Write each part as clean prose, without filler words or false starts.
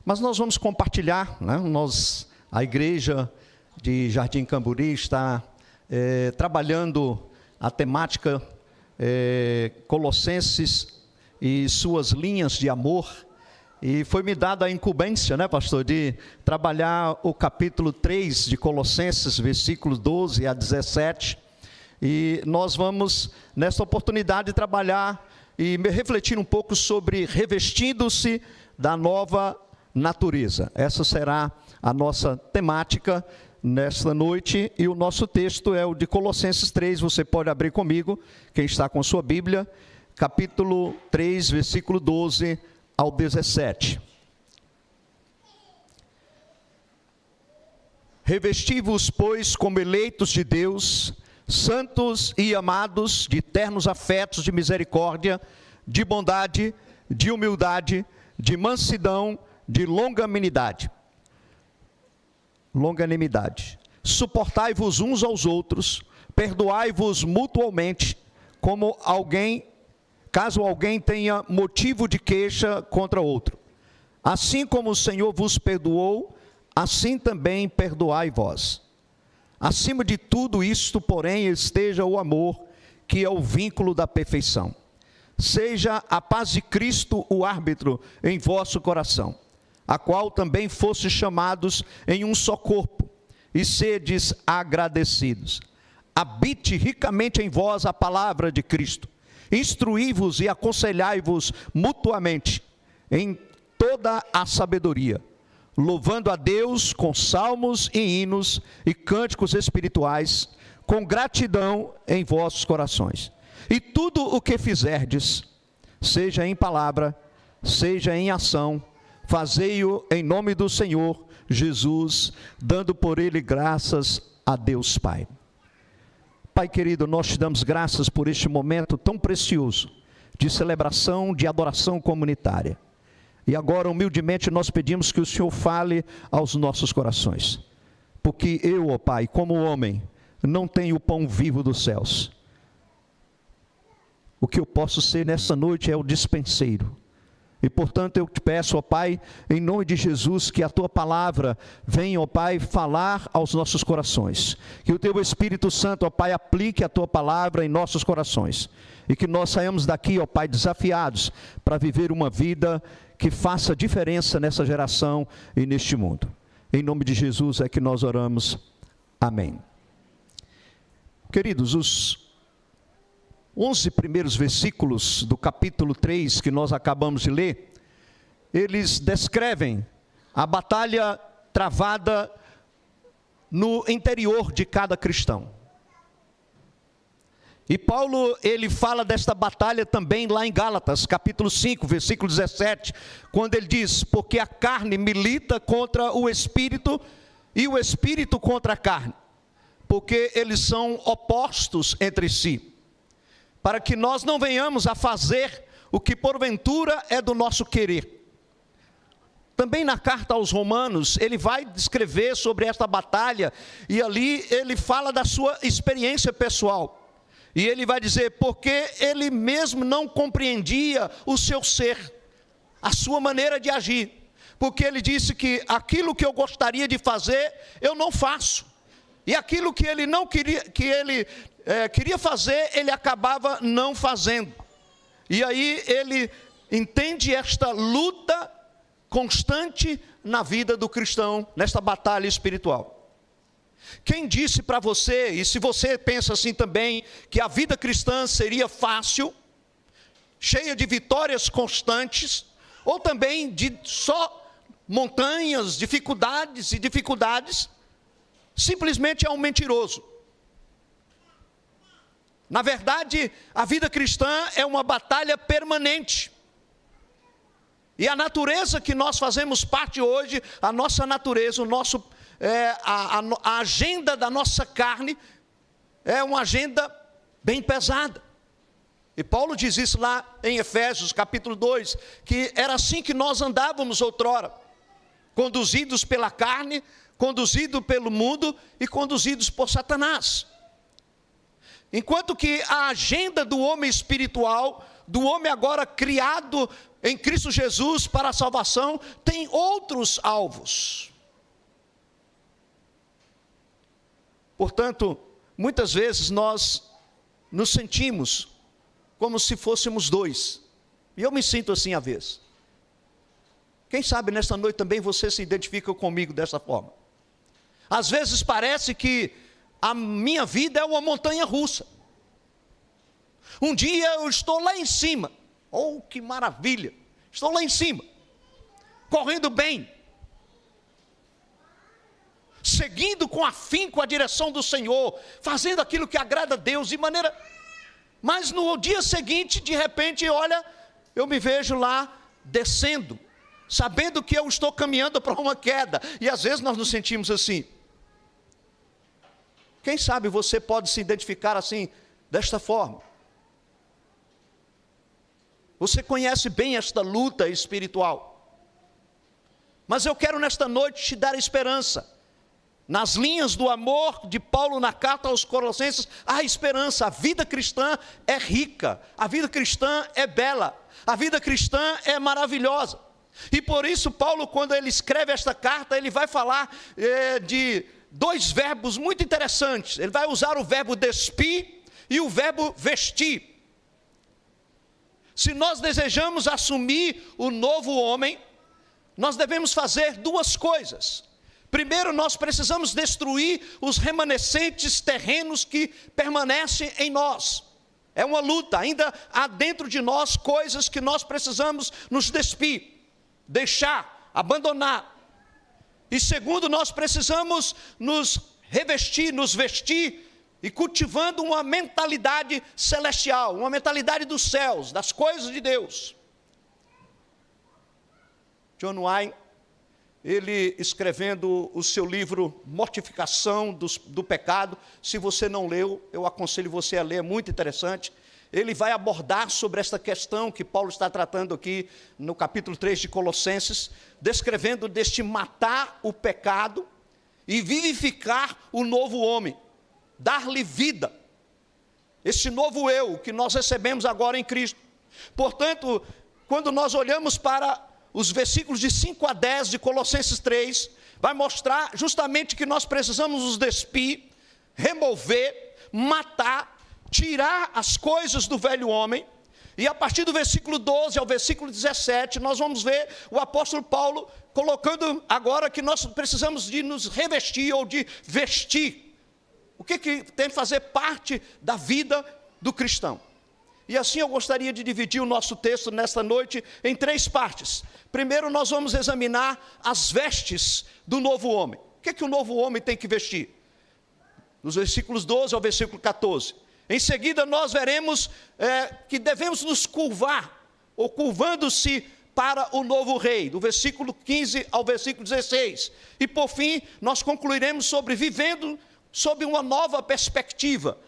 Mas nós vamos compartilhar, né? A igreja de Jardim Camburi está trabalhando a temática Colossenses e suas linhas de amor. E foi-me dada a incumbência, né, pastor, de trabalhar o capítulo 3 de Colossenses, versículos 12 a 17. E nós vamos, nesta oportunidade, trabalhar e refletir um pouco sobre revestindo-se da nova natureza. Essa será a nossa temática nesta noite, e o nosso texto é o de Colossenses 3, você pode abrir comigo, quem está com a sua Bíblia, capítulo 3, versículo 12 ao 17. Revesti-vos, pois, como eleitos de Deus, santos e amados, de ternos afetos de misericórdia, de bondade, de humildade, de mansidão, de longanimidade. Suportai-vos uns aos outros, perdoai-vos mutualmente, caso alguém tenha motivo de queixa contra outro. Assim como o Senhor vos perdoou, assim também perdoai vós. Acima de tudo isto, porém, esteja o amor, que é o vínculo da perfeição. Seja a paz de Cristo o árbitro em vosso coração, a qual também fostes chamados em um só corpo, e sedes agradecidos. Habite ricamente em vós a palavra de Cristo. Instruí-vos e aconselhai-vos mutuamente em toda a sabedoria, louvando a Deus com salmos e hinos e cânticos espirituais, com gratidão em vossos corações. E tudo o que fizerdes, seja em palavra, seja em ação, fazei-o em nome do Senhor Jesus, dando por ele graças a Deus Pai. Pai querido, nós te damos graças por este momento tão precioso de celebração, de adoração comunitária. E agora, humildemente, nós pedimos que o Senhor fale aos nossos corações. Porque eu, ó Pai, como homem, não tenho o pão vivo dos céus. O que eu posso ser nessa noite é o dispenseiro. E, portanto, eu te peço, ó Pai, em nome de Jesus, que a Tua palavra venha, ó Pai, falar aos nossos corações. Que o Teu Espírito Santo, ó Pai, aplique a Tua palavra em nossos corações. E que nós saímos daqui, ó Pai, desafiados para viver uma vida que faça diferença nessa geração e neste mundo. Em nome de Jesus é que nós oramos. Amém. Queridos, os 11 primeiros versículos do capítulo 3 que nós acabamos de ler, eles descrevem a batalha travada no interior de cada cristão. E Paulo, ele fala desta batalha também lá em Gálatas, capítulo 5, versículo 17, quando ele diz: porque a carne milita contra o Espírito e o Espírito contra a carne, porque eles são opostos entre si, para que nós não venhamos a fazer o que porventura é do nosso querer. Também na carta aos Romanos, ele vai descrever sobre esta batalha, e ali ele fala da sua experiência pessoal. E ele vai dizer, porque ele mesmo não compreendia o seu ser, a sua maneira de agir. Porque ele disse que aquilo que eu gostaria de fazer, eu não faço. E aquilo que ele não queria, queria fazer, ele acabava não fazendo. E aí ele entende esta luta constante na vida do cristão, nesta batalha espiritual. Quem disse para você, e se você pensa assim também, que a vida cristã seria fácil, cheia de vitórias constantes, ou também de só montanhas, dificuldades, simplesmente é um mentiroso. Na verdade, a vida cristã é uma batalha permanente. E a natureza que nós fazemos parte hoje, a nossa natureza, a agenda da nossa carne, é uma agenda bem pesada. E Paulo diz isso lá em Efésios capítulo 2, que era assim que nós andávamos outrora, conduzidos pela carne, conduzidos pelo mundo e conduzidos por Satanás. Enquanto que a agenda do homem espiritual, do homem agora criado em Cristo Jesus para a salvação tem outros alvos. Portanto, muitas vezes nós nos sentimos como se fôssemos dois. E eu me sinto assim às vezes. Quem sabe nesta noite também você se identifica comigo dessa forma. Às vezes parece que a minha vida é uma montanha russa. Um dia eu estou lá em cima. Oh, que maravilha! Estou lá em cima, correndo bem, seguindo com afinco a direção do Senhor, fazendo aquilo que agrada a Deus de maneira... Mas no dia seguinte, de repente, olha, eu me vejo lá descendo, sabendo que eu estou caminhando para uma queda. E às vezes nós nos sentimos assim. Quem sabe você pode se identificar assim, desta forma. Você conhece bem esta luta espiritual. Mas eu quero nesta noite te dar esperança. Nas linhas do amor de Paulo na carta aos Colossenses, há esperança. A vida cristã é rica, a vida cristã é bela, a vida cristã é maravilhosa. E por isso Paulo, quando ele escreve esta carta, ele vai falar de dois verbos muito interessantes. Ele vai usar o verbo despir e o verbo vestir. Se nós desejamos assumir o novo homem, nós devemos fazer duas coisas. Primeiro, nós precisamos destruir os remanescentes terrenos que permanecem em nós. É uma luta, ainda há dentro de nós coisas que nós precisamos nos despir, deixar, abandonar. E segundo, nós precisamos nos revestir, nos vestir, e cultivando uma mentalidade celestial, uma mentalidade dos céus, das coisas de Deus. John Wayne, ele escrevendo o seu livro Mortificação do Pecado, se você não leu, eu aconselho você a ler, é muito interessante. Ele vai abordar sobre esta questão que Paulo está tratando aqui no capítulo 3 de Colossenses, descrevendo deste matar o pecado e vivificar o novo homem. Dar-lhe vida, esse novo eu que nós recebemos agora em Cristo. Portanto, quando nós olhamos para os versículos de 5 a 10 de Colossenses 3, vai mostrar justamente que nós precisamos nos despir, remover, matar, tirar as coisas do velho homem. E a partir do versículo 12 ao versículo 17, nós vamos ver o apóstolo Paulo colocando agora que nós precisamos de nos revestir ou de vestir. O que tem que fazer parte da vida do cristão? E assim eu gostaria de dividir o nosso texto nesta noite em três partes. Primeiro nós vamos examinar as vestes do novo homem. O que o novo homem tem que vestir? Nos versículos 12 ao versículo 14. Em seguida nós veremos que devemos nos curvar, ou curvando-se para o novo rei, do versículo 15 ao versículo 16. E por fim nós concluiremos sobre vivendo sob uma nova perspectiva,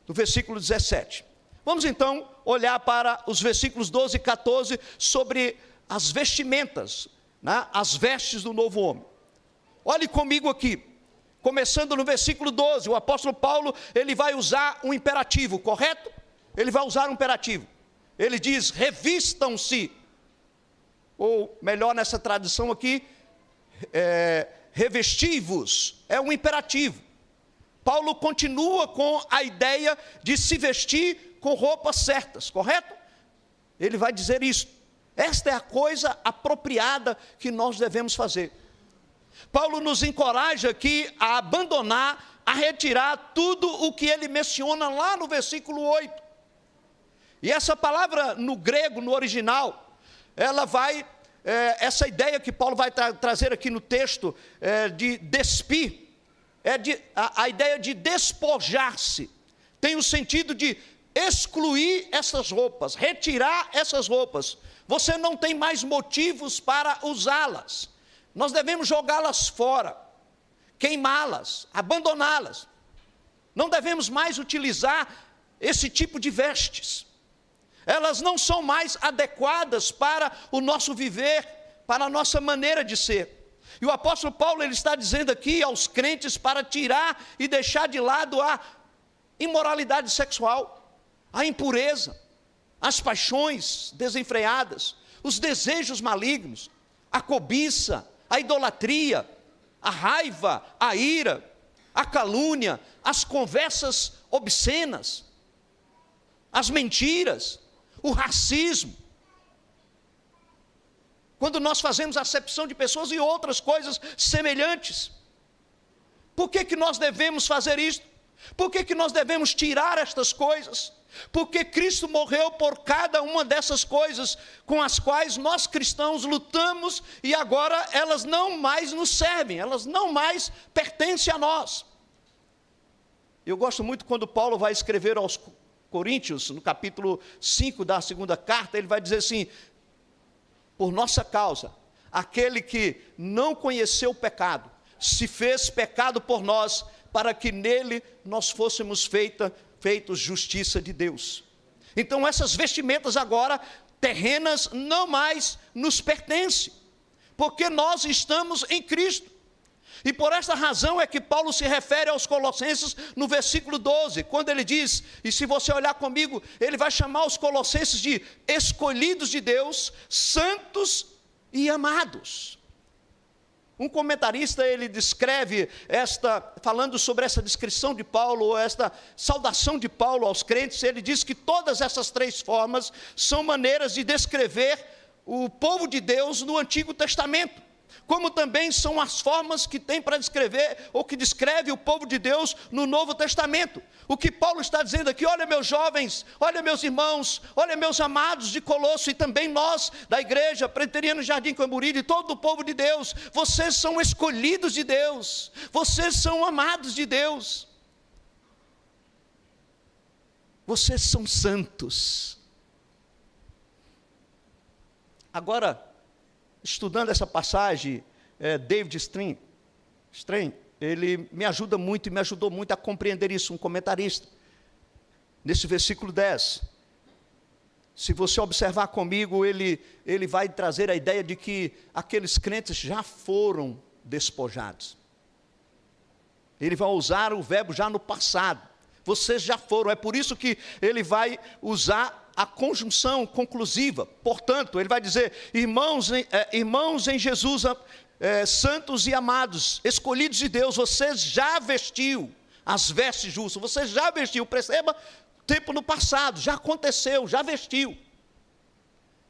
do versículo 17. Vamos então olhar para os versículos 12 e 14 sobre as vestimentas, né? As vestes do novo homem. Olhe comigo aqui, começando no versículo 12, o apóstolo Paulo, ele vai usar um imperativo, correto? Ele vai usar um imperativo. Ele diz, revistam-se, ou melhor nessa tradução aqui, revesti-vos, é um imperativo. Paulo continua com a ideia de se vestir com roupas certas, correto? Ele vai dizer isso. Esta é a coisa apropriada que nós devemos fazer. Paulo nos encoraja aqui a abandonar, a retirar tudo o que ele menciona lá no versículo 8. E essa palavra no grego, no original, ela vai, essa ideia que Paulo vai trazer aqui no texto, de despir, a ideia de despojar-se, tem o sentido de excluir essas roupas, retirar essas roupas. Você não tem mais motivos para usá-las. Nós devemos jogá-las fora, queimá-las, abandoná-las. Não devemos mais utilizar esse tipo de vestes. Elas não são mais adequadas para o nosso viver, para a nossa maneira de ser. E o apóstolo Paulo, ele está dizendo aqui aos crentes para tirar e deixar de lado a imoralidade sexual, a impureza, as paixões desenfreadas, os desejos malignos, a cobiça, a idolatria, a raiva, a ira, a calúnia, as conversas obscenas, as mentiras, o racismo. Quando nós fazemos acepção de pessoas e outras coisas semelhantes. Por que nós devemos fazer isto? Por que nós devemos tirar estas coisas? Porque Cristo morreu por cada uma dessas coisas com as quais nós cristãos lutamos e agora elas não mais nos servem, elas não mais pertencem a nós. Eu gosto muito quando Paulo vai escrever aos Coríntios, no capítulo 5 da segunda carta, ele vai dizer assim: por nossa causa, aquele que não conheceu o pecado, se fez pecado por nós, para que nele nós fôssemos feitos justiça de Deus. Então essas vestimentas agora terrenas não mais nos pertencem, porque nós estamos em Cristo. E por esta razão é que Paulo se refere aos Colossenses no versículo 12, quando ele diz, e se você olhar comigo, ele vai chamar os Colossenses de escolhidos de Deus, santos e amados. Um comentarista, ele descreve falando sobre essa descrição de Paulo, ou esta saudação de Paulo aos crentes, ele diz que todas essas três formas são maneiras de descrever o povo de Deus no Antigo Testamento, como também são as formas que tem para descrever, ou que descreve o povo de Deus no Novo Testamento. O que Paulo está dizendo aqui: olha meus jovens, olha meus irmãos, olha meus amados de Colosso, e também nós da igreja Presbiteriana Jardim Camburi, e todo o povo de Deus, vocês são escolhidos de Deus, vocês são amados de Deus, vocês são santos. Agora, estudando essa passagem, David Strain, ele me ajuda muito e me ajudou muito a compreender isso, um comentarista. Nesse versículo 10, se você observar comigo, ele vai trazer a ideia de que aqueles crentes já foram despojados. Ele vai usar o verbo já no passado. Vocês já foram, é por isso que ele vai usar a conjunção conclusiva. Portanto, ele vai dizer: irmãos em Jesus, santos e amados, escolhidos de Deus, você já vestiu as vestes justas, você já vestiu, perceba, tempo no passado, já aconteceu, já vestiu.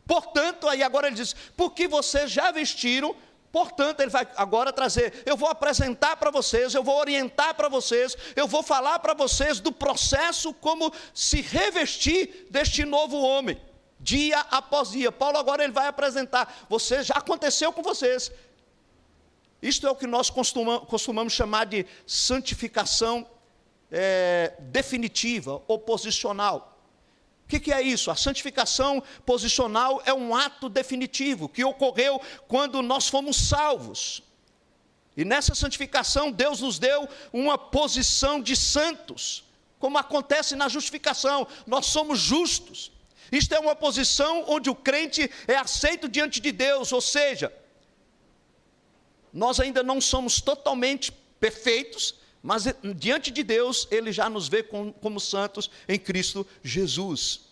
Portanto, aí agora ele diz, porque vocês já vestiram. Portanto, ele vai agora trazer, eu vou apresentar para vocês, eu vou orientar para vocês, eu vou falar para vocês do processo como se revestir deste novo homem, dia após dia. Paulo agora ele vai apresentar, já aconteceu com vocês. Isto é o que nós costumamos chamar de santificação definitiva ou posicional. O que é isso? A santificação posicional é um ato definitivo que ocorreu quando nós fomos salvos. E nessa santificação Deus nos deu uma posição de santos, como acontece na justificação, nós somos justos. Isto é uma posição onde o crente é aceito diante de Deus, ou seja, nós ainda não somos totalmente perfeitos, mas diante de Deus, Ele já nos vê como santos em Cristo Jesus.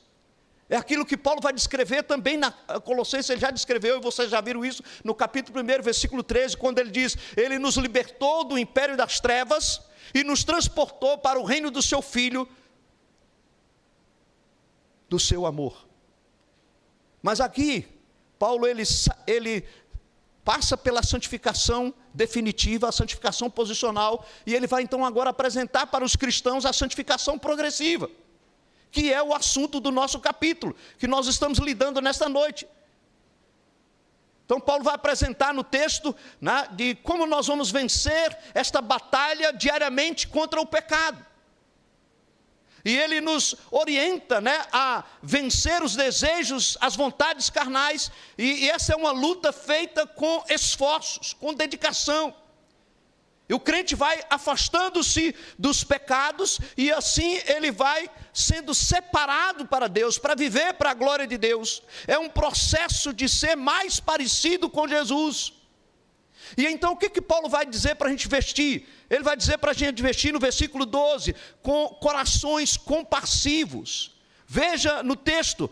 É aquilo que Paulo vai descrever também na Colossenses, ele já descreveu, e vocês já viram isso no capítulo 1, versículo 13, quando ele diz, Ele nos libertou do império das trevas e nos transportou para o reino do seu Filho, do seu amor. Mas aqui, Paulo, ele passa pela santificação definitiva, a santificação posicional, e ele vai então agora apresentar para os cristãos a santificação progressiva, que é o assunto do nosso capítulo, que nós estamos lidando nesta noite. Então Paulo vai apresentar no texto, né, de como nós vamos vencer esta batalha diariamente contra o pecado. E ele nos orienta, né, a vencer os desejos, as vontades carnais, e essa é uma luta feita com esforços, com dedicação. E o crente vai afastando-se dos pecados, e assim ele vai sendo separado para Deus, para viver para a glória de Deus. É um processo de ser mais parecido com Jesus. E então o que Paulo vai dizer para a gente vestir? Ele vai dizer para a gente vestir no versículo 12, com corações compassivos. Veja no texto,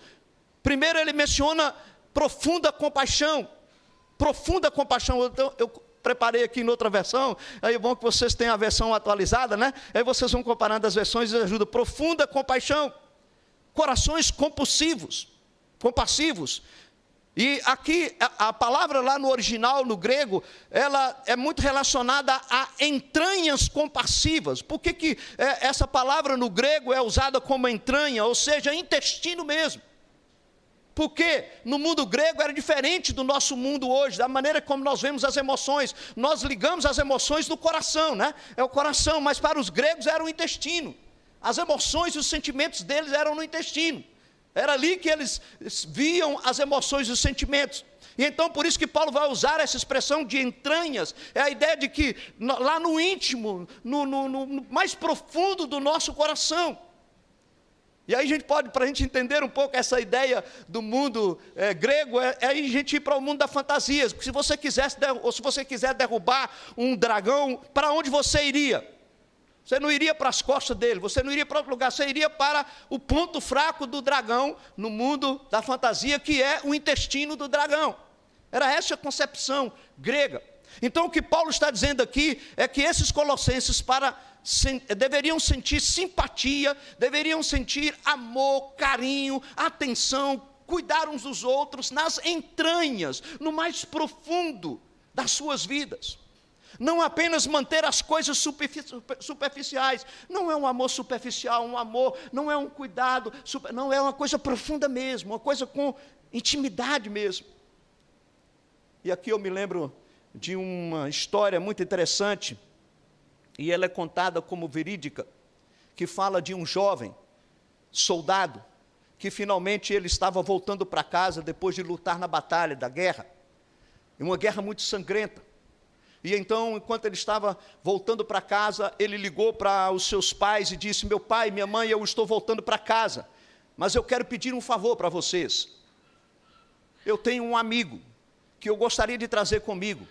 primeiro ele menciona profunda compaixão. Profunda compaixão. Então, eu preparei aqui em outra versão, aí é bom que vocês tenham a versão atualizada, né? Aí vocês vão comparando as versões e ajuda. Profunda compaixão. Corações compassivos. E aqui, a palavra lá no original, no grego, ela é muito relacionada a entranhas compassivas. Por que essa palavra no grego é usada como entranha, ou seja, intestino mesmo? Porque no mundo grego era diferente do nosso mundo hoje, da maneira como nós vemos as emoções. Nós ligamos as emoções do coração, né? É o coração, mas para os gregos era o intestino. As emoções e os sentimentos deles eram no intestino. Era ali que eles viam as emoções e os sentimentos. E então, por isso que Paulo vai usar essa expressão de entranhas. É a ideia de que lá no íntimo, no mais profundo do nosso coração. E aí a gente pode, para a gente entender um pouco essa ideia do mundo grego, é a gente ir para o mundo da fantasia. Se você quiser derrubar um dragão, para onde você iria? Você não iria para as costas dele, você não iria para outro lugar, você iria para o ponto fraco do dragão no mundo da fantasia, que é o intestino do dragão. Era essa a concepção grega. Então o que Paulo está dizendo aqui é que esses colossenses deveriam sentir simpatia, deveriam sentir amor, carinho, atenção, cuidar uns dos outros nas entranhas, no mais profundo das suas vidas. Não apenas manter as coisas superficiais. Não é um amor superficial, um amor, não é um cuidado, não é uma coisa profunda mesmo, uma coisa com intimidade mesmo. E aqui eu me lembro de uma história muito interessante, e ela é contada como verídica, que fala de um jovem soldado, que finalmente ele estava voltando para casa depois de lutar na batalha da guerra, uma guerra muito sangrenta. E então, enquanto ele estava voltando para casa, ele ligou para os seus pais e disse: meu pai, minha mãe, eu estou voltando para casa, mas eu quero pedir um favor para vocês. Eu tenho um amigo que eu gostaria de trazer comigo.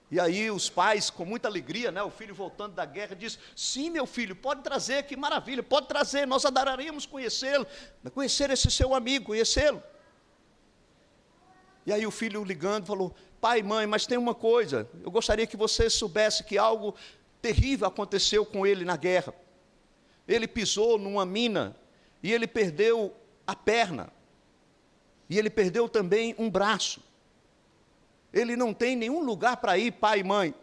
E aí os pais, com muita alegria, né, o filho voltando da guerra, diz: sim, meu filho, pode trazer, que maravilha, pode trazer, nós adoraríamos conhecê-lo, conhecer esse seu amigo, conhecê-lo. E aí o filho ligando falou: pai, mãe, mas tem uma coisa, eu gostaria que você soubesse que algo terrível aconteceu com ele na guerra. Ele pisou numa mina e ele perdeu a perna. E ele perdeu também um braço. Ele não tem nenhum lugar para ir, pai e mãe,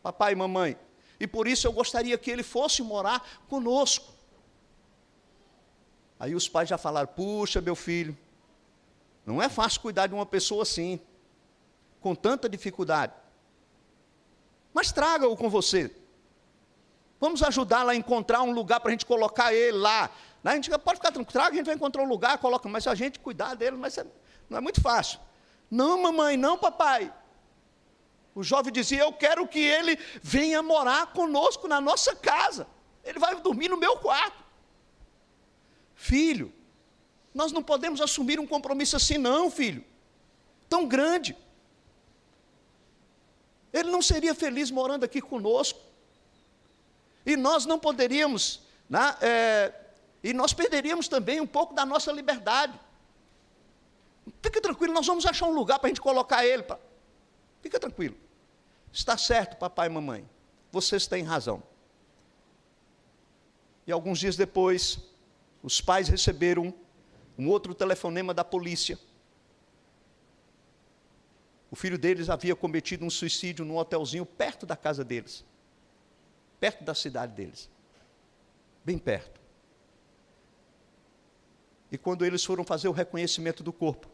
papai e mamãe. E por isso eu gostaria que ele fosse morar conosco. Aí os pais já falaram: puxa, meu filho, não é fácil cuidar de uma pessoa assim, com tanta dificuldade. Mas traga-o com você. Vamos ajudá-la a encontrar um lugar para a gente colocar ele lá. A gente pode ficar tranquilo, traga, a gente vai encontrar um lugar, coloca, mas se a gente cuidar dele, não é muito fácil. Não, mamãe, não, papai. O jovem dizia: eu quero que ele venha morar conosco na nossa casa. Ele vai dormir no meu quarto. Filho, nós não podemos assumir um compromisso assim não, filho. Tão grande. Ele não seria feliz morando aqui conosco. E nós não poderíamos, e nós perderíamos também um pouco da nossa liberdade. Fique tranquilo, nós vamos achar um lugar para a gente colocar ele. Fica tranquilo. Está certo, papai e mamãe. Vocês têm razão. E alguns dias depois, os pais receberam um outro telefonema da polícia. O filho deles havia cometido um suicídio num hotelzinho perto da casa deles. Perto da cidade deles. Bem perto. E quando eles foram fazer o reconhecimento do corpo,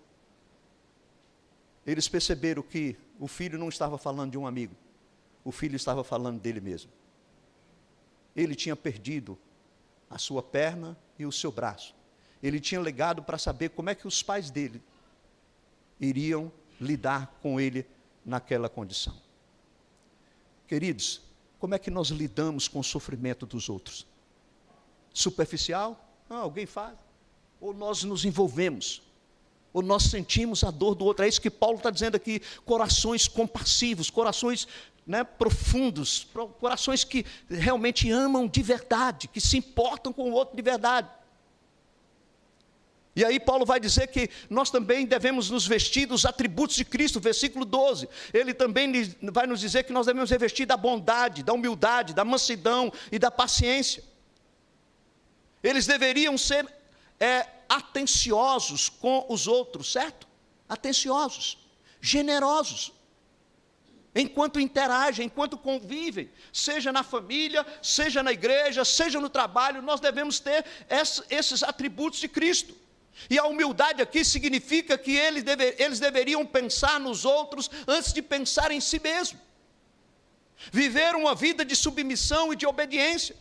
eles perceberam que o filho não estava falando de um amigo, o filho estava falando dele mesmo. Ele tinha perdido a sua perna e o seu braço. Ele tinha ligado para saber como é que os pais dele iriam lidar com ele naquela condição. Queridos, como é que nós lidamos com o sofrimento dos outros? Superficial? Alguém faz. Ou nós nos envolvemos, ou nós sentimos a dor do outro. É isso que Paulo está dizendo aqui: corações compassivos, corações profundos, corações que realmente amam de verdade, que se importam com o outro de verdade. E aí Paulo vai dizer que nós também devemos nos vestir dos atributos de Cristo, versículo 12. Ele também vai nos dizer que nós devemos revestir da bondade, da humildade, da mansidão e da paciência. Eles deveriam ser atenciosos com os outros, certo? Atenciosos, generosos, enquanto interagem, enquanto convivem, seja na família, seja na igreja, seja no trabalho, nós devemos ter esses atributos de Cristo. E a humildade aqui significa que eles deveriam pensar nos outros antes de pensar em si mesmo. Viver uma vida de submissão e de obediência.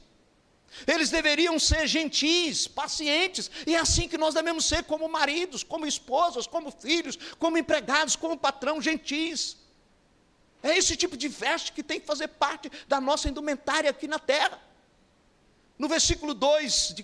Eles deveriam ser gentis, pacientes, e é assim que nós devemos ser como maridos, como esposas, como filhos, como empregados, como patrão, gentis. É esse tipo de veste que tem que fazer parte da nossa indumentária aqui na terra. No versículo 2,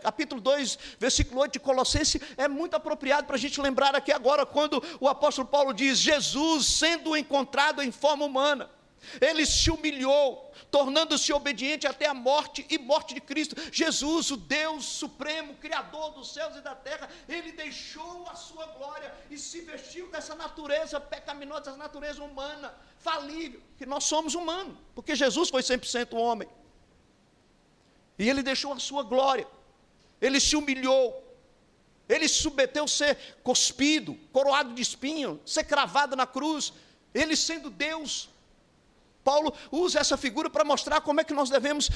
capítulo 2, versículo 8 de Colossenses, é muito apropriado para a gente lembrar aqui agora, quando o apóstolo Paulo diz: Jesus, sendo encontrado em forma humana, ele se humilhou, tornando-se obediente até a morte e morte de Cristo. Jesus, o Deus supremo, Criador dos céus e da terra, ele deixou a sua glória e se vestiu dessa natureza pecaminosa, dessa natureza humana, falível, que nós somos humanos, porque Jesus foi 100% homem. E ele deixou a sua glória, ele se humilhou, ele se submeteu a ser cuspido, coroado de espinho, ser cravado na cruz, ele sendo Deus. Paulo usa essa figura para mostrar como é que nós devemos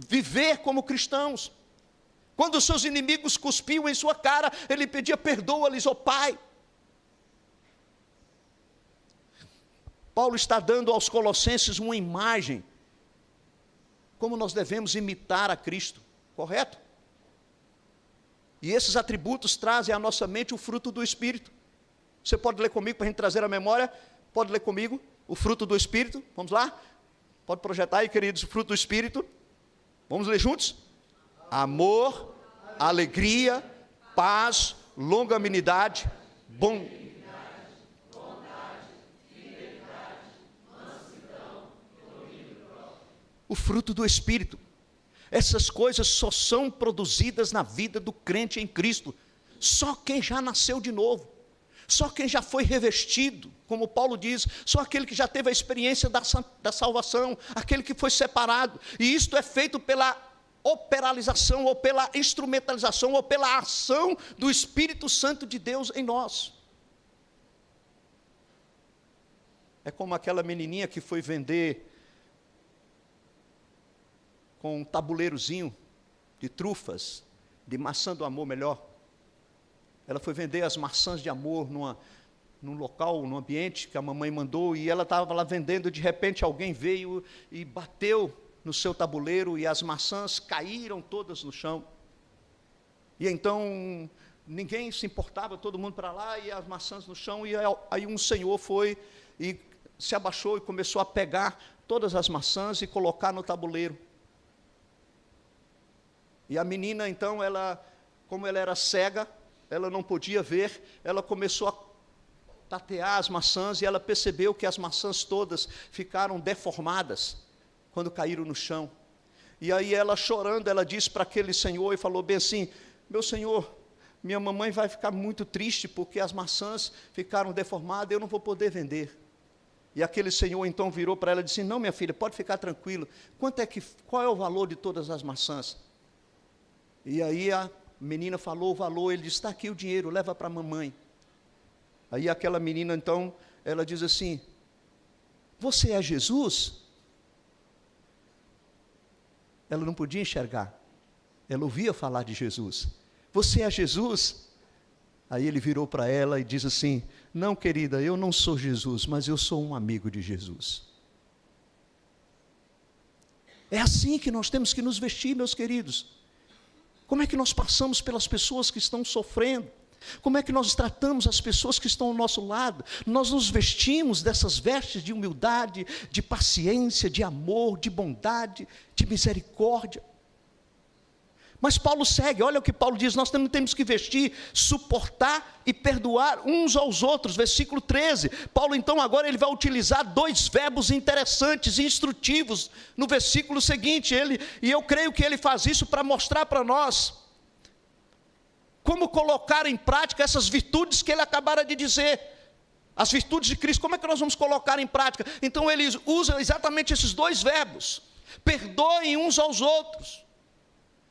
viver como cristãos. Quando os seus inimigos cuspiam em sua cara, ele pedia: perdoa-lhes, ó Pai. Paulo está dando aos Colossenses uma imagem, como nós devemos imitar a Cristo, correto? E esses atributos trazem à nossa mente o fruto do Espírito. Você pode ler comigo para a gente trazer a memória? Pode ler comigo o fruto do Espírito? Vamos lá? Pode projetar aí, queridos, o fruto do Espírito. Vamos ler juntos? Amor, alegria, paz, longanimidade, o fruto do Espírito. Essas coisas só são produzidas na vida do crente em Cristo. Só quem já nasceu de novo, só quem já foi revestido, como Paulo diz, só aquele que já teve a experiência da salvação, aquele que foi separado. E isto é feito pela operalização, ou pela instrumentalização, ou pela ação do Espírito Santo de Deus em nós. É como aquela menininha que foi vender com um tabuleirozinho de trufas, de maçã do amor melhor. Ela foi vender as maçãs de amor num local, num ambiente que a mamãe mandou, e ela estava lá vendendo, de repente alguém veio e bateu no seu tabuleiro, e as maçãs caíram todas no chão. E então ninguém se importava, todo mundo para lá, e as maçãs no chão, e aí um senhor foi e se abaixou e começou a pegar todas as maçãs e colocar no tabuleiro. E a menina, então, como ela era cega, ela não podia ver, ela começou a tatear as maçãs, e ela percebeu que as maçãs todas ficaram deformadas, quando caíram no chão. E aí ela, chorando, ela disse para aquele senhor, e falou bem assim: meu senhor, minha mamãe vai ficar muito triste, porque as maçãs ficaram deformadas, eu não vou poder vender. E aquele senhor então virou para ela e disse: não, minha filha, pode ficar tranquilo, qual é o valor de todas as maçãs? E aí a menina falou o valor, ele disse: está aqui o dinheiro, leva para a mamãe. Aí aquela menina então, ela diz assim: você é Jesus? Ela não podia enxergar, ela ouvia falar de Jesus. Você é Jesus? Aí ele virou para ela e diz assim: não, querida, eu não sou Jesus, mas eu sou um amigo de Jesus. É assim que nós temos que nos vestir, meus queridos. Como é que nós passamos pelas pessoas que estão sofrendo? Como é que nós tratamos as pessoas que estão ao nosso lado? Nós nos vestimos dessas vestes de humildade, de paciência, de amor, de bondade, de misericórdia. Mas Paulo segue, olha o que Paulo diz: nós também temos que vestir, suportar e perdoar uns aos outros. Versículo 13, Paulo então agora ele vai utilizar dois verbos interessantes e instrutivos no versículo seguinte, e eu creio que ele faz isso para mostrar para nós como colocar em prática essas virtudes que ele acabara de dizer. As virtudes de Cristo, como é que nós vamos colocar em prática? Então ele usa exatamente esses dois verbos: perdoem uns aos outros,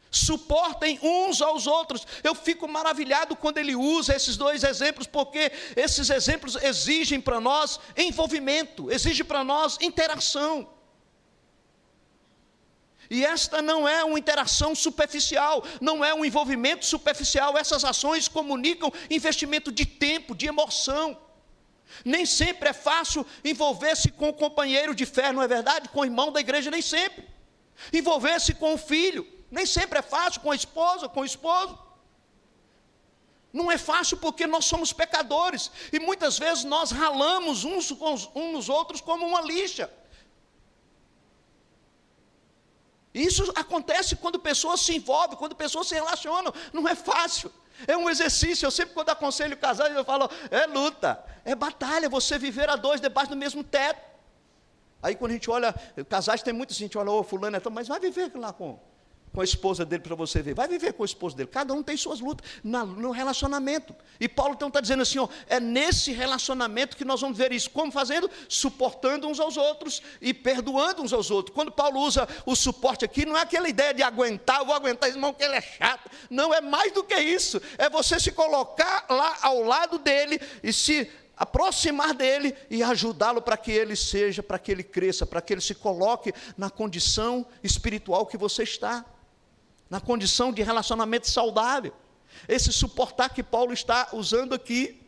suportem uns aos outros. Eu fico maravilhado quando ele usa esses dois exemplos, porque esses exemplos exigem para nós envolvimento, exigem para nós interação. E esta não é uma interação superficial, não é um envolvimento superficial. Essas ações comunicam investimento de tempo, de emoção. Nem sempre é fácil envolver-se com o companheiro de fé, não é verdade? Com o irmão da igreja, nem sempre. Envolver-se com o filho, nem sempre é fácil. Com a esposa, com o esposo. Não é fácil porque nós somos pecadores. E muitas vezes nós ralamos uns nos outros como uma lixa. Isso acontece quando pessoas se envolvem, quando pessoas se relacionam. Não é fácil. É um exercício. Eu sempre, quando aconselho casais, eu falo: é luta, é batalha, você viver a dois debaixo do mesmo teto. Aí quando a gente olha, casais tem muita gente, olha, fulano é tão, mas vai viver lá com a esposa dele para você ver. Vai viver com a esposa dele. Cada um tem suas lutas no relacionamento. E Paulo então está dizendo assim, é nesse relacionamento que nós vamos ver isso. Como fazendo? Suportando uns aos outros e perdoando uns aos outros. Quando Paulo usa o suporte aqui, não é aquela ideia de aguentar, eu vou aguentar esse irmão que ele é chato. Não, é mais do que isso. É você se colocar lá ao lado dele e se aproximar dele e ajudá-lo para que ele seja, para que ele cresça, para que ele se coloque na condição espiritual que você está. Na condição de relacionamento saudável. Esse suportar que Paulo está usando aqui.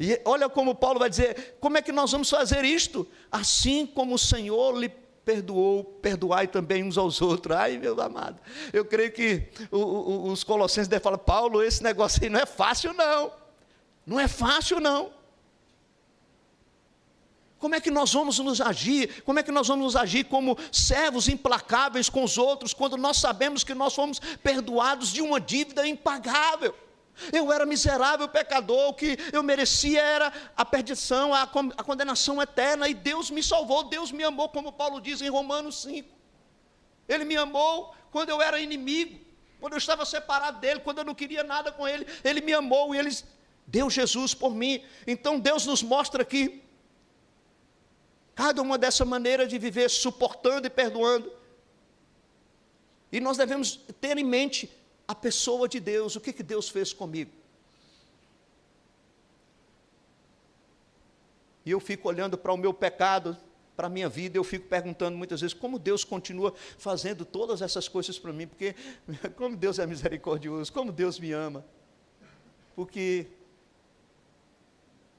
E olha como Paulo vai dizer, como é que nós vamos fazer isto? Assim como o Senhor lhe perdoou, perdoai também uns aos outros. Ai, meu amado, eu creio que os colossenses devem falar: Paulo, esse negócio aí não é fácil não. Não é fácil não. Como é que nós vamos nos agir? Como é que nós vamos nos agir como servos implacáveis com os outros, quando nós sabemos que nós fomos perdoados de uma dívida impagável? Eu era miserável pecador, o que eu merecia era a perdição, a condenação eterna, e Deus me salvou, Deus me amou, como Paulo diz em Romanos 5. Ele me amou quando eu era inimigo, quando eu estava separado dele, quando eu não queria nada com ele. Ele me amou e ele deu Jesus por mim. Então Deus nos mostra aqui cada uma dessa maneira de viver, suportando e perdoando. E nós devemos ter em mente a pessoa de Deus. O que Deus fez comigo? E eu fico olhando para o meu pecado, para a minha vida, eu fico perguntando muitas vezes, como Deus continua fazendo todas essas coisas para mim? Porque como Deus é misericordioso, como Deus me ama. Porque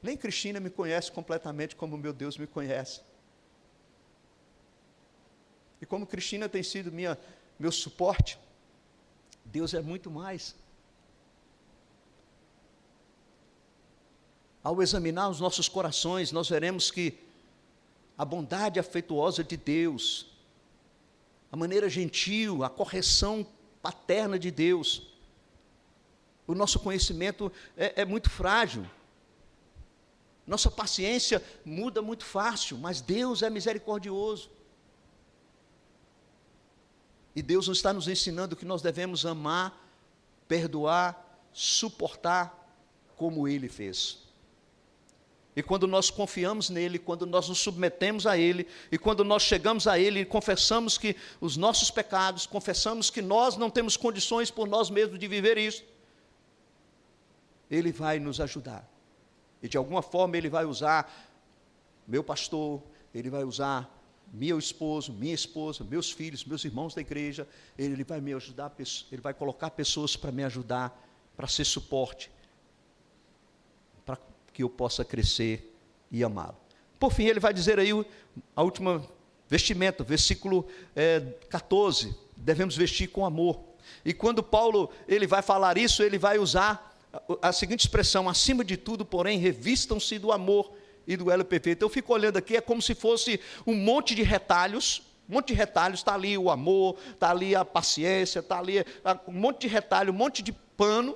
nem Cristina me conhece completamente como meu Deus me conhece. E como Cristina tem sido meu suporte, Deus é muito mais. Ao examinar os nossos corações, nós veremos que a bondade afetuosa de Deus, a maneira gentil, a correção paterna de Deus, o nosso conhecimento é muito frágil. Nossa paciência muda muito fácil, mas Deus é misericordioso. E Deus está nos ensinando que nós devemos amar, perdoar, suportar, como Ele fez. E quando nós confiamos nele, quando nós nos submetemos a Ele, e quando nós chegamos a Ele e confessamos que os nossos pecados, confessamos que nós não temos condições por nós mesmos de viver isso, Ele vai nos ajudar. E de alguma forma Ele vai usar meu pastor, Ele vai usar meu esposo, minha esposa, meus filhos, meus irmãos da igreja. Ele vai me ajudar, Ele vai colocar pessoas para me ajudar, para ser suporte, para que eu possa crescer e amá-lo. Por fim, ele vai dizer aí a última vestimenta, versículo 14, devemos vestir com amor. E quando Paulo ele vai falar isso, ele vai usar a seguinte expressão: acima de tudo, porém, revistam-se do amor e do elo perfeito. Eu fico olhando aqui, é como se fosse um monte de retalhos, está ali o amor, está ali a paciência, está ali um monte de retalho, um monte de pano,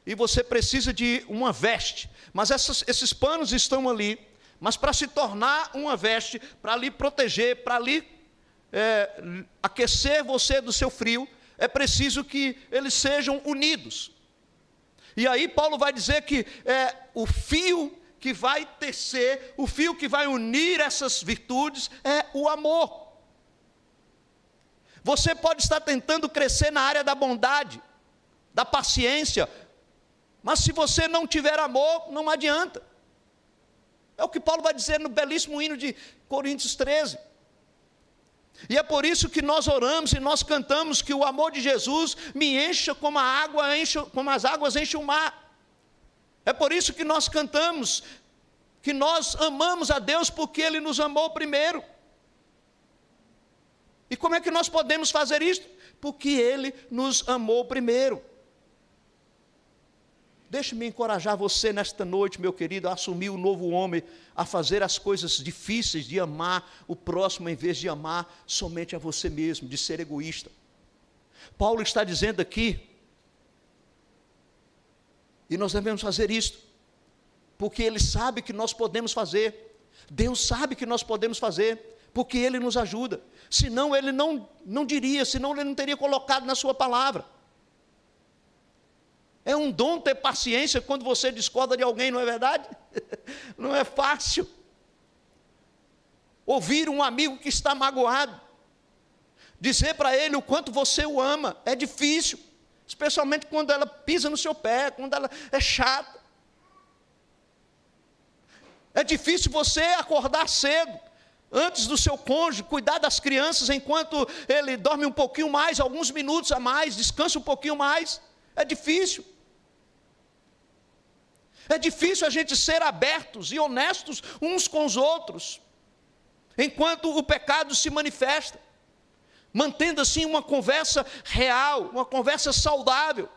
e você precisa de uma veste, mas esses panos estão ali, mas para se tornar uma veste, para lhe proteger, para lhe aquecer você do seu frio, é preciso que eles sejam unidos. E aí Paulo vai dizer que o fio que vai tecer, o fio que vai unir essas virtudes é o amor. Você pode estar tentando crescer na área da bondade, da paciência, mas se você não tiver amor, não adianta. É o que Paulo vai dizer no belíssimo hino de Coríntios 13. E é por isso que nós oramos e nós cantamos que o amor de Jesus me encha como a água enche, como as águas enchem o mar. É por isso que nós cantamos que nós amamos a Deus porque Ele nos amou primeiro. E como é que nós podemos fazer isso? Porque Ele nos amou primeiro. Deixe-me encorajar você nesta noite, meu querido, a assumir o novo homem, a fazer as coisas difíceis de amar o próximo em vez de amar somente a você mesmo, de ser egoísta. Paulo está dizendo aqui, e nós devemos fazer isto, porque Ele sabe que nós podemos fazer, Deus sabe que nós podemos fazer, porque Ele nos ajuda, senão Ele não diria, senão Ele não teria colocado na sua palavra. É um dom ter paciência quando você discorda de alguém, não é verdade? Não é fácil. Ouvir um amigo que está magoado, dizer para ele o quanto você o ama, é difícil, especialmente quando ela pisa no seu pé, quando ela é chata. É difícil você acordar cedo, antes do seu cônjuge, cuidar das crianças enquanto ele dorme um pouquinho mais, alguns minutos a mais, descansa um pouquinho mais. É difícil. É difícil a gente ser abertos e honestos uns com os outros, enquanto o pecado se manifesta, mantendo assim uma conversa real, uma conversa saudável.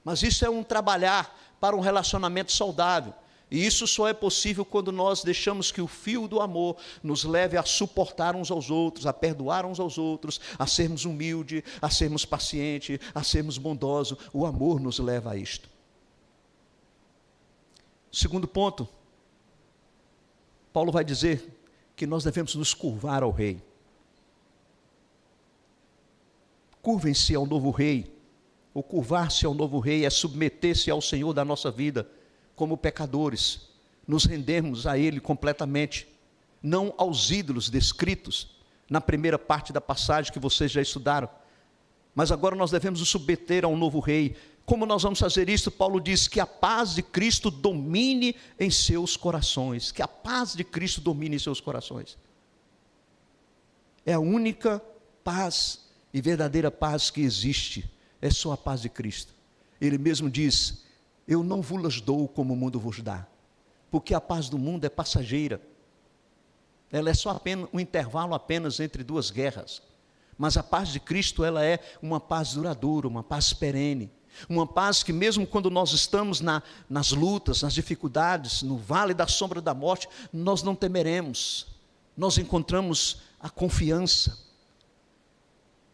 Mas isso é um trabalhar para um relacionamento saudável. E isso só é possível quando nós deixamos que o fio do amor nos leve a suportar uns aos outros, a perdoar uns aos outros, a sermos humildes, a sermos pacientes, a sermos bondosos. O amor nos leva a isto. Segundo ponto, Paulo vai dizer que nós devemos nos curvar ao rei. Curvem-se ao novo rei. O curvar-se ao novo rei é submeter-se ao Senhor da nossa vida, como pecadores, nos rendemos a Ele completamente, não aos ídolos descritos na primeira parte da passagem que vocês já estudaram, mas agora nós devemos nos submeter a um novo rei. Como nós vamos fazer isso? Paulo diz que a paz de Cristo domine em seus corações, que a paz de Cristo domine em seus corações. É a única paz e verdadeira paz que existe, é só a paz de Cristo. Ele mesmo diz: eu não vos dou como o mundo vos dá, porque a paz do mundo é passageira, ela é só apenas um intervalo apenas entre duas guerras, mas a paz de Cristo, ela é uma paz duradoura, uma paz perene, uma paz que mesmo quando nós estamos nas lutas, nas dificuldades, no vale da sombra da morte, nós não temeremos, nós encontramos a confiança.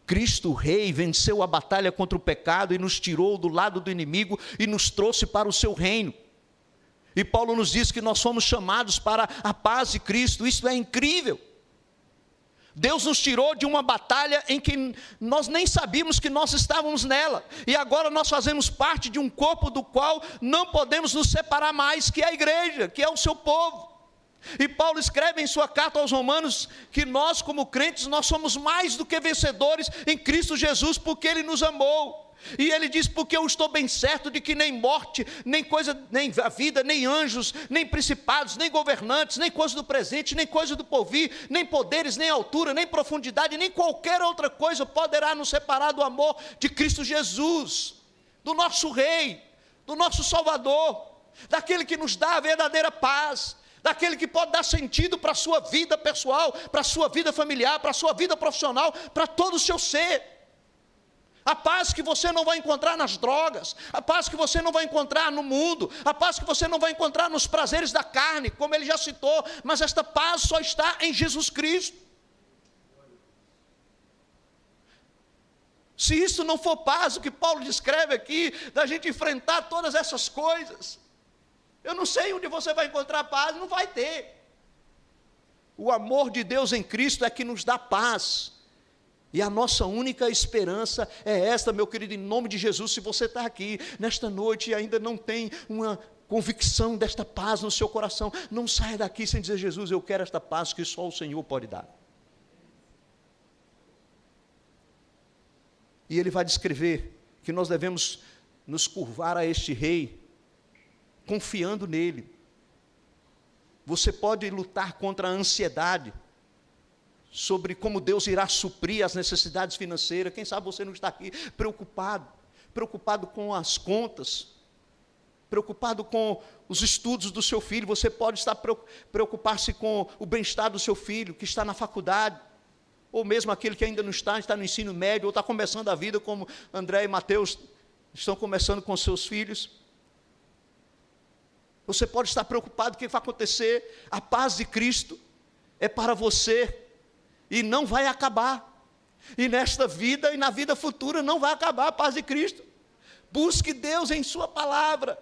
Cristo, o Rei, venceu a batalha contra o pecado e nos tirou do lado do inimigo e nos trouxe para o seu reino. E Paulo nos diz que nós fomos chamados para a paz de Cristo. Isso é incrível. Deus nos tirou de uma batalha em que nós nem sabíamos que nós estávamos nela. E agora nós fazemos parte de um corpo do qual não podemos nos separar mais, que é a igreja, que é o seu povo. E Paulo escreve em sua carta aos Romanos que nós, como crentes, nós somos mais do que vencedores em Cristo Jesus, porque Ele nos amou. E ele diz: porque eu estou bem certo de que nem morte, nem a vida, nem anjos, nem principados, nem governantes, nem coisa do presente, nem coisa do porvir, nem poderes, nem altura, nem profundidade, nem qualquer outra coisa poderá nos separar do amor de Cristo Jesus, do nosso Rei, do nosso Salvador, daquele que nos dá a verdadeira paz, daquele que pode dar sentido para a sua vida pessoal, para a sua vida familiar, para a sua vida profissional, para todo o seu ser. A paz que você não vai encontrar nas drogas, a paz que você não vai encontrar no mundo, a paz que você não vai encontrar nos prazeres da carne, como ele já citou, mas esta paz só está em Jesus Cristo. Se isso não for paz, o que Paulo descreve aqui, da gente enfrentar todas essas coisas, eu não sei onde você vai encontrar paz, não vai ter. O amor de Deus em Cristo é que nos dá paz, E a nossa única esperança é esta, meu querido, em nome de Jesus. Se você está aqui nesta noite e ainda não tem uma convicção desta paz no seu coração, não saia daqui sem dizer: Jesus, eu quero esta paz que só o Senhor pode dar. E ele vai descrever que nós devemos nos curvar a este rei, confiando nele. Você pode lutar contra a ansiedade, sobre como Deus irá suprir as necessidades financeiras. Quem sabe você não está aqui preocupado com as contas, preocupado com os estudos do seu filho. Você pode estar preocupar-se com o bem-estar do seu filho, que está na faculdade, ou mesmo aquele que ainda não está no ensino médio, ou está começando a vida, como André e Mateus estão começando com seus filhos. Você pode estar preocupado com o que vai acontecer. A paz de Cristo é para você, e não vai acabar, e nesta vida e na vida futura não vai acabar a paz de Cristo. Busque Deus em sua palavra,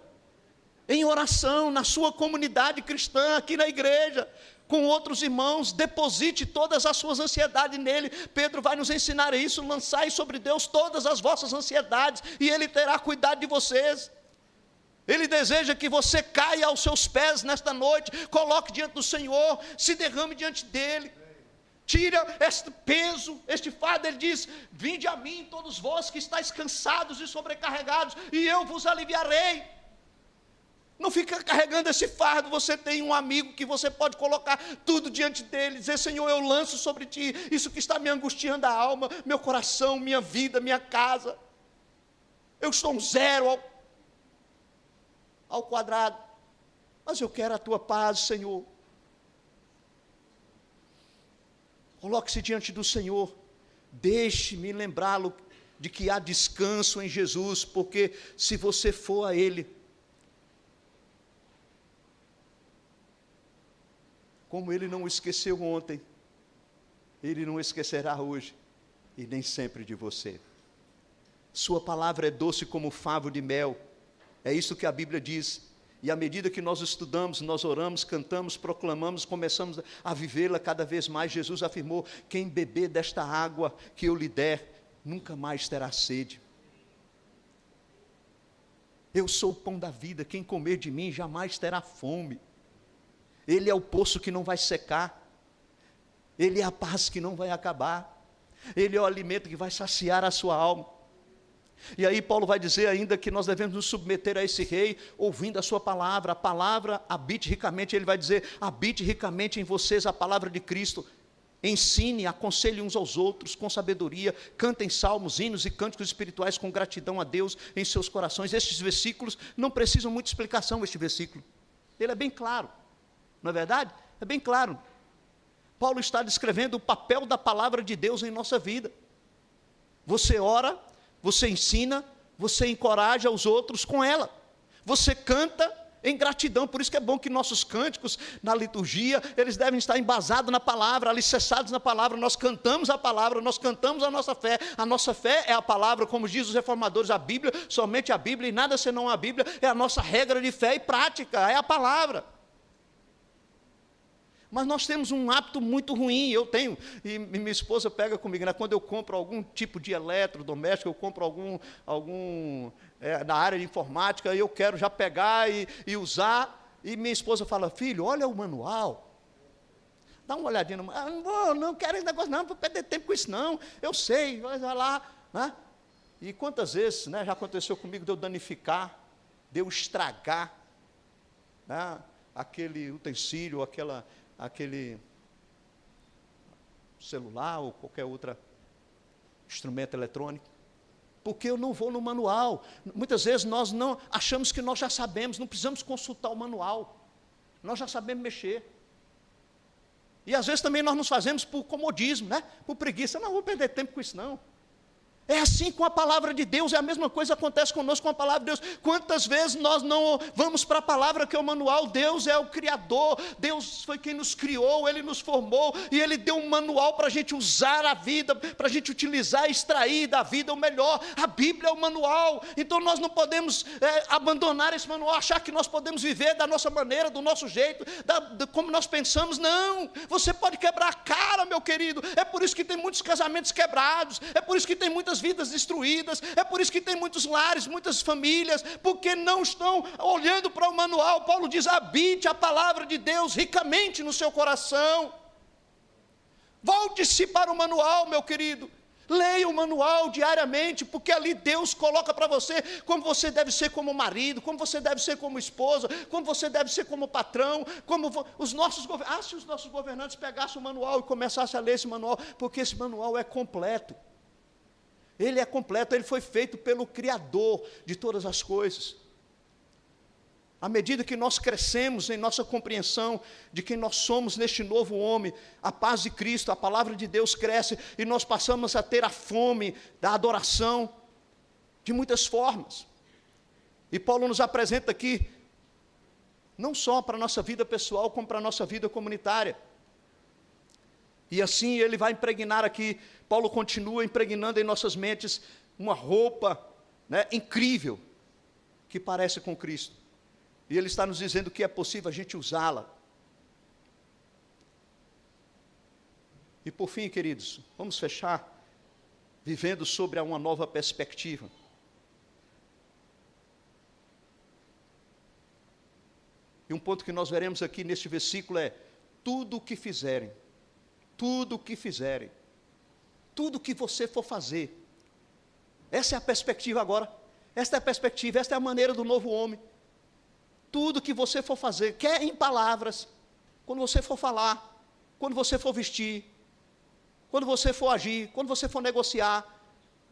em oração, na sua comunidade cristã, aqui na igreja, com outros irmãos. Deposite todas as suas ansiedades nele. Pedro vai nos ensinar isso: lançai sobre Deus todas as vossas ansiedades, e ele terá cuidado de vocês. Ele deseja que você caia aos seus pés nesta noite, coloque diante do Senhor, se derrame diante dele. Tira este peso, este fardo. Ele diz: vinde a mim todos vós que estáis cansados e sobrecarregados, e eu vos aliviarei. Não fica carregando esse fardo. Você tem um amigo que você pode colocar tudo diante dele, dizer: Senhor, eu lanço sobre ti isso que está me angustiando a alma, meu coração, minha vida, minha casa. Eu estou um zero ao quadrado, mas eu quero a tua paz, Senhor. Coloque-se diante do Senhor, deixe-me lembrá-lo de que há descanso em Jesus, porque se você for a Ele, como Ele não esqueceu ontem, Ele não esquecerá hoje, e nem sempre de você. Sua palavra é doce como favo de mel, é isso que a Bíblia diz. E à medida que nós estudamos, nós oramos, cantamos, proclamamos, começamos a vivê-la cada vez mais. Jesus afirmou: quem beber desta água que eu lhe der, nunca mais terá sede. Eu sou o pão da vida, quem comer de mim jamais terá fome. Ele é o poço que não vai secar, Ele é a paz que não vai acabar, Ele é o alimento que vai saciar a sua alma. E aí Paulo vai dizer ainda que nós devemos nos submeter a esse rei, ouvindo a sua palavra. A palavra habite ricamente. Ele vai dizer: habite ricamente em vocês a palavra de Cristo. Ensine, aconselhe uns aos outros com sabedoria. Cantem salmos, hinos e cânticos espirituais com gratidão a Deus em seus corações. Estes versículos não precisam muita explicação. Este versículo, ele é bem claro, não é verdade? É bem claro. Paulo está descrevendo o papel da palavra de Deus em nossa vida. Você ora, você ensina, você encoraja os outros com ela. Você canta em gratidão. Por isso que é bom que nossos cânticos na liturgia, eles devem estar embasados na palavra, alicerçados na palavra. Nós cantamos a palavra, nós cantamos a nossa fé. A nossa fé é a palavra, como diz os reformadores, a Bíblia, somente a Bíblia e nada senão a Bíblia é a nossa regra de fé e prática, é a palavra. Mas nós temos um hábito muito ruim, eu tenho, e minha esposa pega comigo, né? Quando eu compro algum tipo de eletrodoméstico, eu compro algum na área de informática, eu quero já pegar e usar, e minha esposa fala: filho, olha o manual, dá uma olhadinha no manual. Não quero esse negócio não, não vou perder tempo com isso não, eu sei, vai lá, né? E quantas vezes, né, já aconteceu comigo de eu danificar, de eu estragar, né, aquele utensílio, aquele celular ou qualquer outro instrumento eletrônico, porque eu não vou no manual. Muitas vezes nós não achamos que nós já sabemos, não precisamos consultar o manual, nós já sabemos mexer. E às vezes também nós nos fazemos por comodismo, né? Por preguiça. Não vou perder tempo com isso não. É assim com a palavra de Deus, é a mesma coisa que acontece conosco com a palavra de Deus. Quantas vezes nós não vamos para a palavra que é o manual? Deus é o Criador, Deus foi quem nos criou, Ele nos formou, e Ele deu um manual para a gente usar a vida, para a gente utilizar, extrair da vida o melhor. A Bíblia é o manual, então nós não podemos abandonar esse manual, achar que nós podemos viver da nossa maneira, do nosso jeito, como nós pensamos. Não, você pode quebrar a cara, meu querido. É por isso que tem muitos casamentos quebrados, é por isso que tem muitas vidas destruídas, é por isso que tem muitos lares, muitas famílias, porque não estão olhando para o manual. Paulo diz: habite a palavra de Deus ricamente no seu coração. Volte-se para o manual, meu querido. Leia o manual diariamente, porque ali Deus coloca para você como você deve ser como marido, como você deve ser como esposa, como você deve ser como patrão, se os nossos governantes pegassem o manual e começassem a ler esse manual, porque esse manual é completo. Ele é completo, ele foi feito pelo Criador de todas as coisas. À medida que nós crescemos em nossa compreensão de quem nós somos neste novo homem, a paz de Cristo, a palavra de Deus cresce, e nós passamos a ter a fome da adoração de muitas formas. E Paulo nos apresenta aqui, não só para a nossa vida pessoal, como para a nossa vida comunitária. E assim ele vai impregnar aqui, Paulo continua impregnando em nossas mentes uma roupa, incrível, que parece com Cristo. E ele está nos dizendo que é possível a gente usá-la. E por fim, queridos, vamos fechar vivendo sobre uma nova perspectiva. E um ponto que nós veremos aqui neste versículo é: tudo o que fizerem, tudo o que fizerem, tudo o que você for fazer. Essa é a perspectiva agora, esta é a perspectiva, esta é a maneira do novo homem. Tudo que você for fazer, quer em palavras, quando você for falar, quando você for vestir, quando você for agir, quando você for negociar,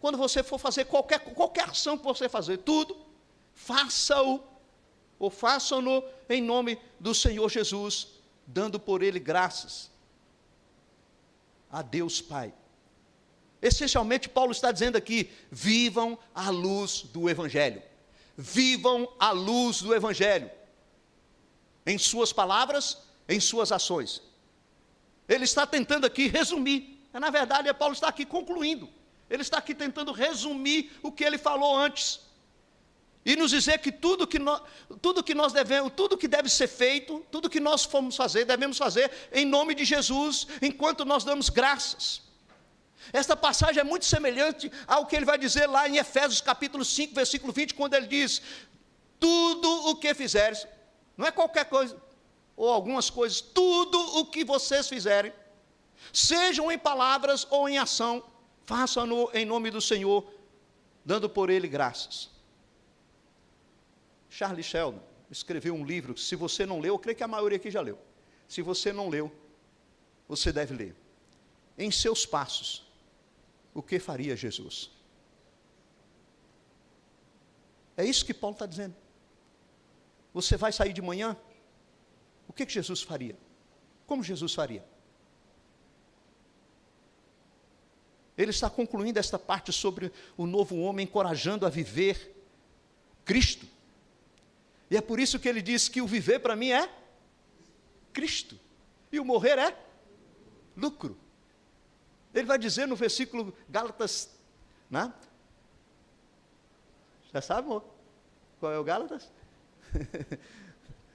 quando você for fazer qualquer ação que você fazer, tudo, faça-o, ou façam-no em nome do Senhor Jesus, dando por Ele graças a Deus Pai. Essencialmente, Paulo está dizendo aqui: vivam à luz do Evangelho. Vivam à luz do Evangelho, em suas palavras, em suas ações. Ele está tentando aqui resumir, na verdade, Paulo está aqui concluindo, ele está aqui tentando resumir o que ele falou antes, e nos dizer que tudo que nós devemos, tudo que deve ser feito, tudo que nós formos fazer, devemos fazer em nome de Jesus, enquanto nós damos graças. Esta passagem é muito semelhante ao que ele vai dizer lá em Efésios capítulo 5, versículo 20, quando ele diz: tudo o que fizeres, não é qualquer coisa, ou algumas coisas, tudo o que vocês fizerem, sejam em palavras ou em ação, façam-no em nome do Senhor, dando por Ele graças. Charles Sheldon escreveu um livro, se você não leu, eu creio que a maioria aqui já leu. Se você não leu, você deve ler. Em seus passos, o que faria Jesus? É isso que Paulo está dizendo. Você vai sair de manhã, o que Jesus faria? Como Jesus faria? Ele está concluindo esta parte sobre o novo homem, encorajando a viver Cristo. E é por isso que ele diz que o viver para mim é Cristo, e o morrer é lucro. Ele vai dizer no versículo Gálatas, né? Já sabe, amor? Qual é o Gálatas?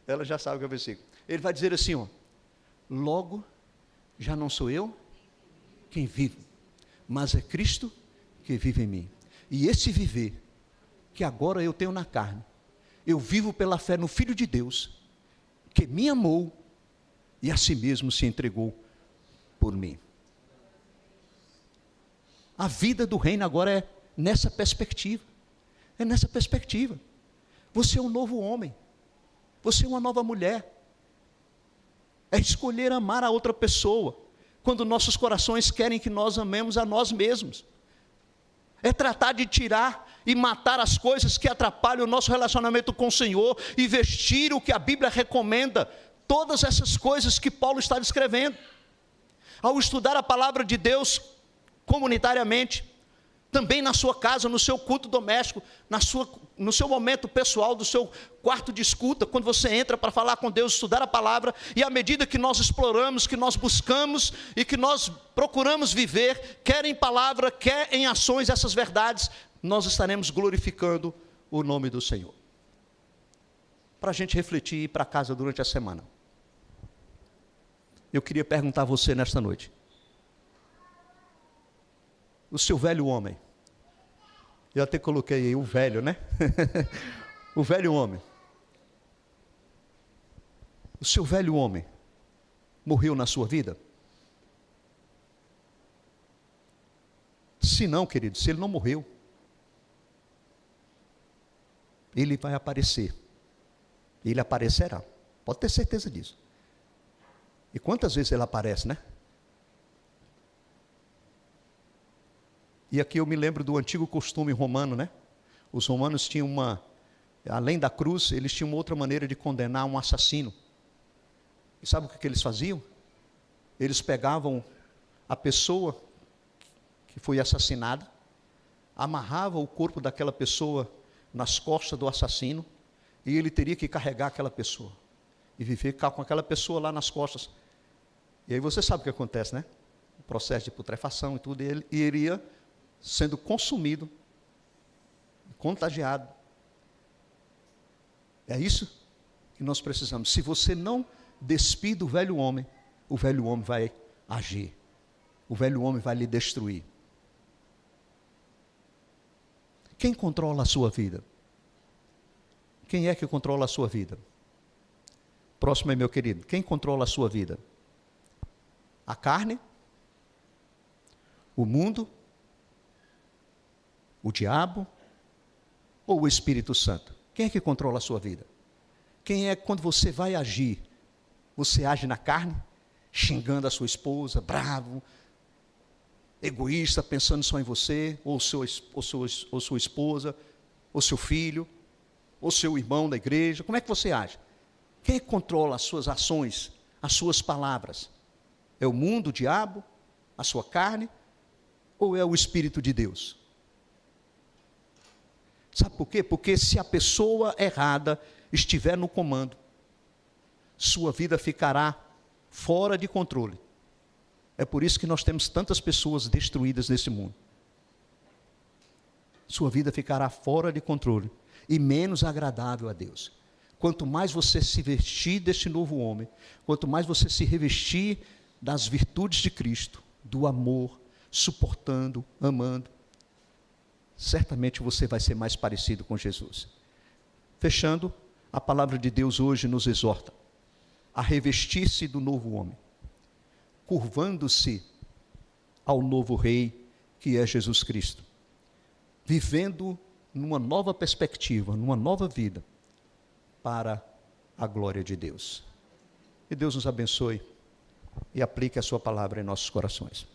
Ela já sabe o que é o versículo. Ele vai dizer assim, logo, já não sou eu quem vivo, mas é Cristo que vive em mim. E esse viver, que agora eu tenho na carne, eu vivo pela fé no Filho de Deus, que me amou e a si mesmo se entregou por mim. A vida do reino agora é nessa perspectiva. É nessa perspectiva. Você é um novo homem. Você é uma nova mulher. É escolher amar a outra pessoa, quando nossos corações querem que nós amemos a nós mesmos. É tratar de tirar e matar as coisas que atrapalham o nosso relacionamento com o Senhor e vestir o que a Bíblia recomenda. Todas essas coisas que Paulo está descrevendo. Ao estudar a palavra de Deus comunitariamente, Também na sua casa, no seu culto doméstico, no seu momento pessoal, do seu quarto de escuta, quando você entra para falar com Deus, estudar a palavra, e à medida que nós exploramos, que nós buscamos e que nós procuramos viver, quer em palavra, quer em ações, essas verdades, nós estaremos glorificando o nome do Senhor. Para a gente refletir e ir para casa durante a semana. Eu queria perguntar a você nesta noite. O seu velho homem, eu até coloquei aí o velho, né? O velho homem. O seu velho homem morreu na sua vida? Se não, querido, se ele não morreu, ele vai aparecer. Ele aparecerá. Pode ter certeza disso. E quantas vezes ele aparece, né? E aqui eu me lembro do antigo costume romano, né? Os romanos tinham além da cruz, eles tinham outra maneira de condenar um assassino. E sabe o que eles faziam? Eles pegavam a pessoa que foi assassinada, amarravam o corpo daquela pessoa nas costas do assassino, e ele teria que carregar aquela pessoa, e viver com aquela pessoa lá nas costas. E aí você sabe o que acontece, né? O processo de putrefação e tudo, e ele iria sendo consumido, contagiado. É isso que nós precisamos. Se você não despir do velho homem, o velho homem vai agir. O velho homem vai lhe destruir. Quem controla a sua vida? Quem é que controla a sua vida? Próximo aí, meu querido. Quem controla a sua vida? A carne? O mundo? O diabo ou o Espírito Santo? Quem é que controla a sua vida? Quem é que, quando você vai agir, você age na carne, xingando a sua esposa, bravo, egoísta, pensando só em você, ou sua esposa, ou seu filho, ou seu irmão da igreja? Como é que você age? Quem é que controla as suas ações, as suas palavras? É o mundo, o diabo, a sua carne, ou é o Espírito de Deus? Sabe por quê? Porque se a pessoa errada estiver no comando, sua vida ficará fora de controle. É por isso que nós temos tantas pessoas destruídas nesse mundo. Sua vida ficará fora de controle e menos agradável a Deus. Quanto mais você se vestir deste novo homem, quanto mais você se revestir das virtudes de Cristo, do amor, suportando, amando, certamente você vai ser mais parecido com Jesus. Fechando, a palavra de Deus hoje nos exorta a revestir-se do novo homem, curvando-se ao novo Rei, que é Jesus Cristo, vivendo numa nova perspectiva, numa nova vida, para a glória de Deus. Que Deus nos abençoe e aplique a sua palavra em nossos corações.